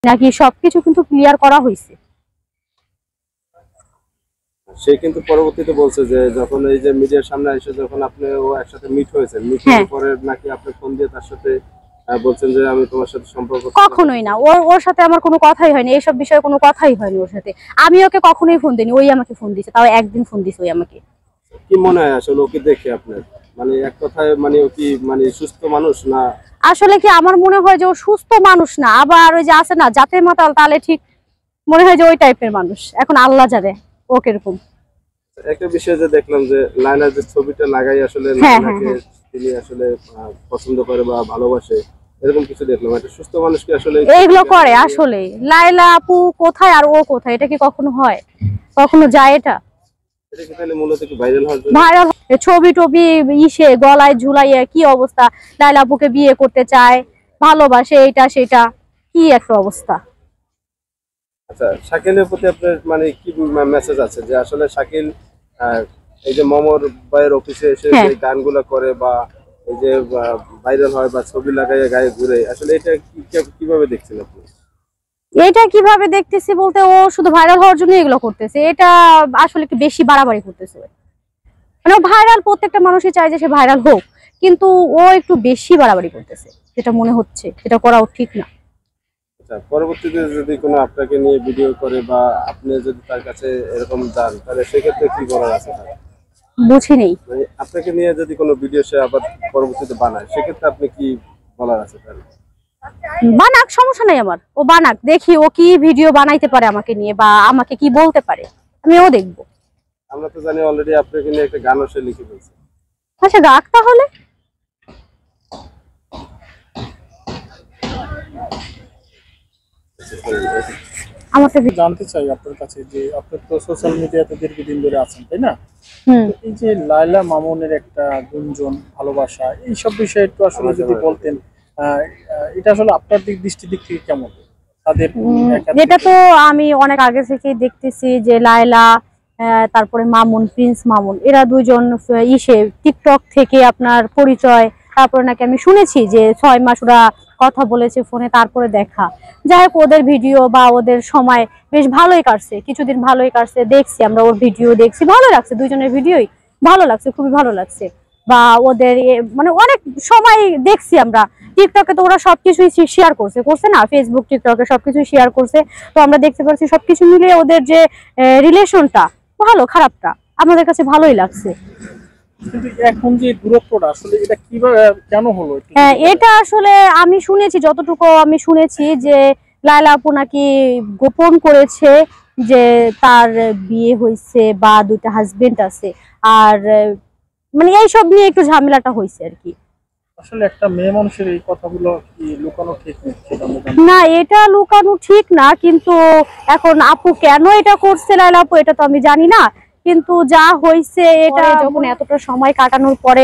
নাকি সবকিছু কিন্তু ক্লিয়ার করা হয়েছে। সে কিন্তু পরবর্তীতে বলছে যে যখন এই যে মিডিয়ার সামনে এসে যখন আপনি ও একসাথে মিট হয়েছে, মিটের পরে নাকি আপনি ফোন দিয়ে তার সাথে বলছেন যে আমি তোমার সাথে সম্পর্ক। কখনোই না, ওর সাথে আমার কোনো কথাই হয়নি, এইসব বিষয়ে কোনো কথাই হয়নি ওর সাথে। আমি ওকে কখনোই ফোন দিইনি, ওই আমাকে ফোন দিয়েছে, তাও একদিন ফোন দিয়েছে ওই আমাকে। কি মনে হয় আসলে ওকে দেখে আপনার, মানে এক কথায় মানে ও কি মানে সুস্থ মানুষ না? আসলে কি আমার মনে হয় যে ও সুস্থ মানুষ না, আবার ওই যে আছে না জাতের মাতাল তাহলে ঠিক মনে হয় যে ওই টাইপের মানুষ। এখন আল্লাহ জানে ও কিরকম। একটা বিষয় যে দেখলাম যে লায়লার যে ছবিটা লাগাই আসলে তিনি আসলে পছন্দ করে বা ভালোবাসে, এরকম কিছু দেখলাম। একটা সুস্থ মানুষ কি আসলে এইগুলো করে? আসলে লায়লা আপু কোথায় আর ও কোথায়, এটা কি কখনো হয়? কখনো যায় এটা? এটা কি তাহলে মূলত কি ভাইরাল হওয়ার জন্য? ভাইরাল ছবি টবি ইসে গলায় ঝুলাইয়া কি অবস্থা, লায়লা আপুকে বিয়ে করতে চায়, ভালোবাসে, এটা সেটা, কি একটা অবস্থা। আচ্ছা, শাকিলের প্রতি আপনার মানে কি মেসেজ আছে যে আসলে শাকিল এই যে মমর ভাইয়ের অফিসে এসে যে গানগুলো করে বা এই যে ভাইরাল হয় বা ছবি লাগাইয়া গায়ে ঘুরে, আসলে এটা কিভাবে দেখছেন আপনি? এটা কিভাবে দেখতেছি বলতে, ও শুধু ভাইরাল হওয়ার জন্য এগুলো করতেছে, এটা আসলে কি বেশি বাড়াবাড়ি করতেছে। মানে ভাইরাল প্রত্যেকটা মানুষই চায় যে সে ভাইরাল হোক, কিন্তু ও একটু বেশি বাড়াবাড়ি করতেছে, যেটা মনে হচ্ছে এটা করাও ঠিক না। আচ্ছা, পরবর্তীতে যদি কোনো আপনাকে নিয়ে ভিডিও করে বা আপনি যদি তার কাছে এরকম যান, তাহলে সেক্ষেত্রে কি করার আছে? বুঝি নেই। মানে আপনাকে নিয়ে যদি কোনো ভিডিও সে আবার পরবর্তীতে বানায়, সেক্ষেত্রে আপনি কি বলার আছে তাহলে? বানাক, সমস্যা নাই আমার, ও বানাক, দেখি ও কি ভিডিও বানাইতে পারে আমাকে নিয়ে বা আমাকে কি বলতে পারে, আমিও দেখবো। আমরা তো জানি অলরেডি আপনাকে নিয়ে একটা গানও সে লিখে ফেলছে। আচ্ছা গাক তাহলে। আমাকে জানতে চাই আপনার কাছে যে আপনি তো সোশ্যাল মিডিয়াতে দীর্ঘদিন ধরে আছেন, তাই না? এই যে লায়লা মামুনের একটা গুঞ্জন, ভালোবাসা, এইসব বিষয়ে একটু আসলে যদি বলতেন, এটা আসলে আপনার দৃষ্টি দিক থেকে কেমন? তাদের এটা তো আমি অনেক আগে থেকেই দেখতেছি যে লায়লা, তারপরে মামুন, প্রিন্স মামুন, এরা দুইজন টিকটক থেকে আপনার পরিচয়, তারপরে নাকি আমি শুনেছি যে 6 মাস ওরা কথা বলেছে ফোনে, তারপরে দেখা। যাই হোক, ওদের ভিডিও বা ওদের সময় বেশ ভালোই কাটছে, কিছুদিন ভালোই কাটছে, দেখছি আমরা ওর ভিডিও দেখছি, ভালো লাগছে, দুইজনের ভিডিওই ভালো লাগছে, খুবই ভালো লাগছে। বা ওদের মানে অনেক সময় দেখছি আমরা টিকটকে, তো ওরা সবকিছুই শেয়ার করছে না, ফেসবুক টিকটকে সবকিছুই শেয়ার করছে, তো আমরা দেখতে পাচ্ছি সবকিছু মিলিয়ে ওদের যে রিলেশনটা, ভালো খারাপটা আমাদের কাছে ভালোই লাগছে। কিন্তু এখন যে দূরত্বটা আসলে এটা কিভাবে কেন হলো? এটা আসলে আমি শুনেছি, যতটুকু আমি শুনেছি যে লায়লা আপু নাকি গোপন করেছে যে তার বিয়ে হয়েছে বা 2টা হাজবেন্ড আছে, আর মানে এইসব নিয়ে একটু ঝামেলাটা হয়েছে আর কি। আসলে একটা মেয়ে মানুষের এই কথাগুলো কি লুকানো ঠিক না? এটা লুকানো ঠিক না, কিন্তু এখন আপু কেন এটা করছে লায়লা আপু, এটা তো আমি জানি না, কিন্তু যা হয়েছে এটা যখন এতটা সময় কাটানোর পরে